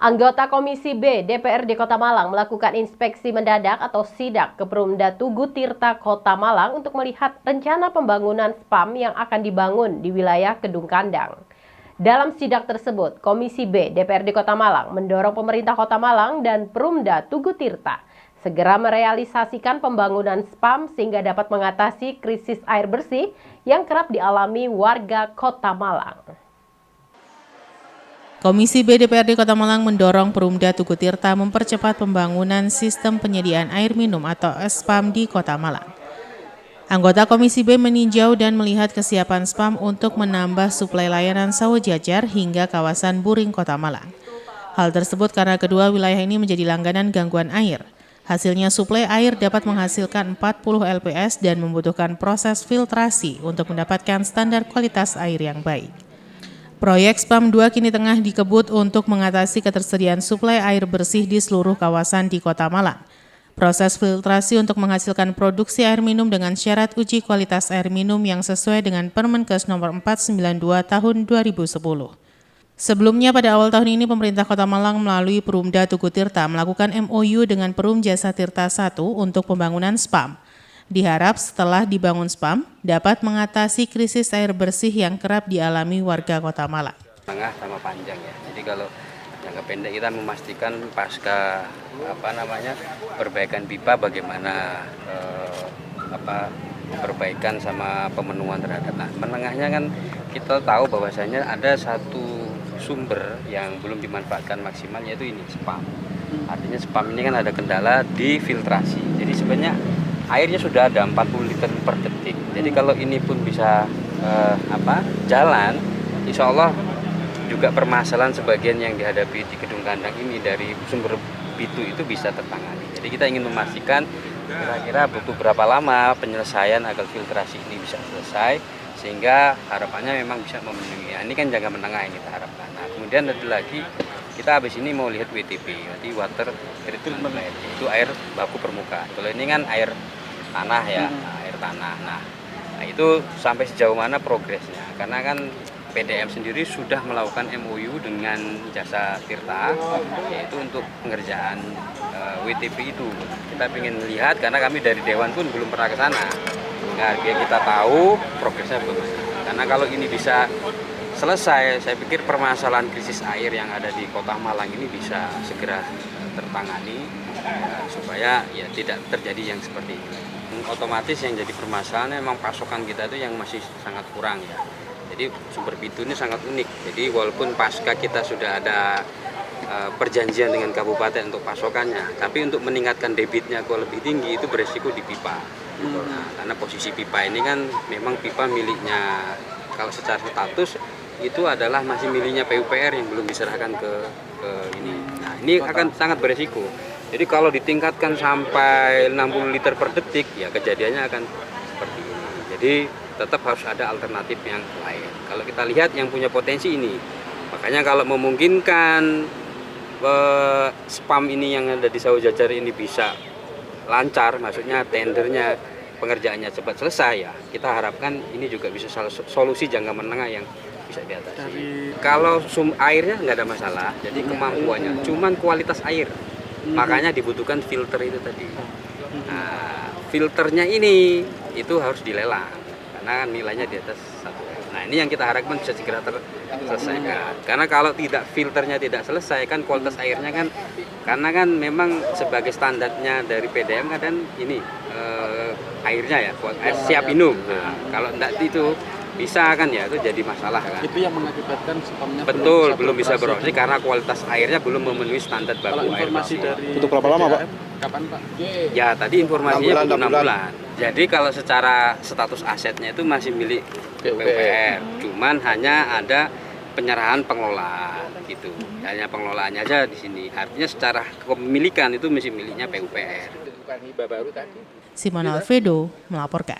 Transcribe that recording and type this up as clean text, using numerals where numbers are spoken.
Anggota Komisi B DPRD Kota Malang melakukan inspeksi mendadak atau sidak ke Perumda Tugu Tirta Kota Malang untuk melihat rencana pembangunan SPAM yang akan dibangun di wilayah Kedung Kandang. Dalam sidak tersebut, Komisi B DPRD Kota Malang mendorong pemerintah Kota Malang dan Perumda Tugu Tirta segera merealisasikan pembangunan SPAM sehingga dapat mengatasi krisis air bersih yang kerap dialami warga Kota Malang. Komisi B DPRD Kota Malang mendorong Perumda Tugu Tirta mempercepat pembangunan sistem penyediaan air minum atau SPAM di Kota Malang. Anggota Komisi B meninjau dan melihat kesiapan SPAM untuk menambah suplai layanan sawo jajar hingga kawasan Buring Kota Malang. Hal tersebut karena kedua wilayah ini menjadi langganan gangguan air. Hasilnya suplai air dapat menghasilkan 40 LPS dan membutuhkan proses filtrasi untuk mendapatkan standar kualitas air yang baik. Proyek SPAM 2 kini tengah dikebut untuk mengatasi ketersediaan suplai air bersih di seluruh kawasan di Kota Malang. Proses filtrasi untuk menghasilkan produksi air minum dengan syarat uji kualitas air minum yang sesuai dengan Permenkes nomor 492 tahun 2010. Sebelumnya pada awal tahun ini pemerintah Kota Malang melalui Perumda Tugu Tirta melakukan MOU dengan Perum Jasa Tirta 1 untuk pembangunan SPAM. Diharap setelah dibangun SPAM dapat mengatasi krisis air bersih yang kerap dialami warga Kota Malang. Tengah sama panjang ya. Jadi kalau jangka pendek kita memastikan pasca perbaikan pipa bagaimana perbaikan sama pemenuhan terhadap. Nah, menengahnya kan kita tahu bahwasanya ada satu sumber yang belum dimanfaatkan maksimal yaitu ini SPAM. Artinya SPAM ini kan ada kendala di filtrasi. Jadi sebenarnya airnya sudah ada 40 liter per detik. Jadi kalau ini pun bisa jalan, insya Allah juga permasalahan sebagian yang dihadapi di Kedung Kandang ini dari sumber Bitu itu bisa tertangani. Jadi kita ingin memastikan kira-kira butuh berapa lama penyelesaian agar filtrasi ini bisa selesai sehingga harapannya memang bisa memenuhi. Nah, ini kan jangka menengah yang kita harapkan. Nah, kemudian ada lagi kita habis ini mau lihat WTP, nanti water treatment, itu air baku permukaan. Kalau ini kan air tanah ya, air tanah. Nah, itu sampai sejauh mana progresnya? Karena kan PDM sendiri sudah melakukan MOU dengan Jasa Tirta, yaitu untuk pengerjaan WTP itu. Kita ingin lihat karena kami dari Dewan pun belum pernah ke sana. Nah, kita tahu progresnya bagaimana. Karena kalau ini bisa selesai, saya pikir permasalahan krisis air yang ada di Kota Malang ini bisa segera tertangani supaya ya tidak terjadi yang seperti ini. Otomatis yang jadi permasalahan memang pasokan kita itu yang masih sangat kurang ya. Jadi sumber Bitu ini sangat unik. Jadi walaupun pasca kita sudah ada perjanjian dengan kabupaten untuk pasokannya, tapi untuk meningkatkan debitnya ke lebih tinggi itu beresiko di pipa. Nah, karena posisi pipa ini kan memang pipa miliknya kalau secara status itu adalah masih miliknya PUPR yang belum diserahkan ke ini. Nah, ini akan sangat beresiko. Jadi kalau ditingkatkan sampai 60 liter per detik, ya kejadiannya akan seperti ini. Jadi tetap harus ada alternatif yang lain. Kalau kita lihat yang punya potensi ini, makanya kalau memungkinkan SPAM ini yang ada di Sawo Jajar ini bisa lancar, maksudnya tendernya, pengerjaannya cepat selesai ya, kita harapkan ini juga bisa solusi jangka menengah yang bisa diatasi. Kalau airnya nggak ada masalah, jadi kemampuannya, cuman kualitas air, makanya dibutuhkan filter itu tadi. Nah, filternya ini itu harus dilelang, karena nilainya di atas 1. Nah, ini yang kita harapkan bisa segera terselesaikan. Karena kalau tidak filternya tidak selesai, kan kualitas airnya kan, karena kan memang sebagai standarnya dari PDM kan ini airnya ya, air siap minum. Nah, kalau tidak itu bisa kan ya, itu jadi masalah kan. Itu yang mengakibatkan SPAM-nya belum bisa beroperasi karena kualitas airnya belum memenuhi standar baku air bersih. Butuh berapa lama, Pak? Kapan, Pak? Ya, tadi informasinya butuh 6 bulan. Jadi kalau secara status asetnya itu masih milik PUPR. Cuman hanya ada penyerahan pengelolaan gitu. Hanya pengelolaannya aja di sini. Artinya secara kepemilikan itu masih miliknya PUPR. Simon Alfredo melaporkan.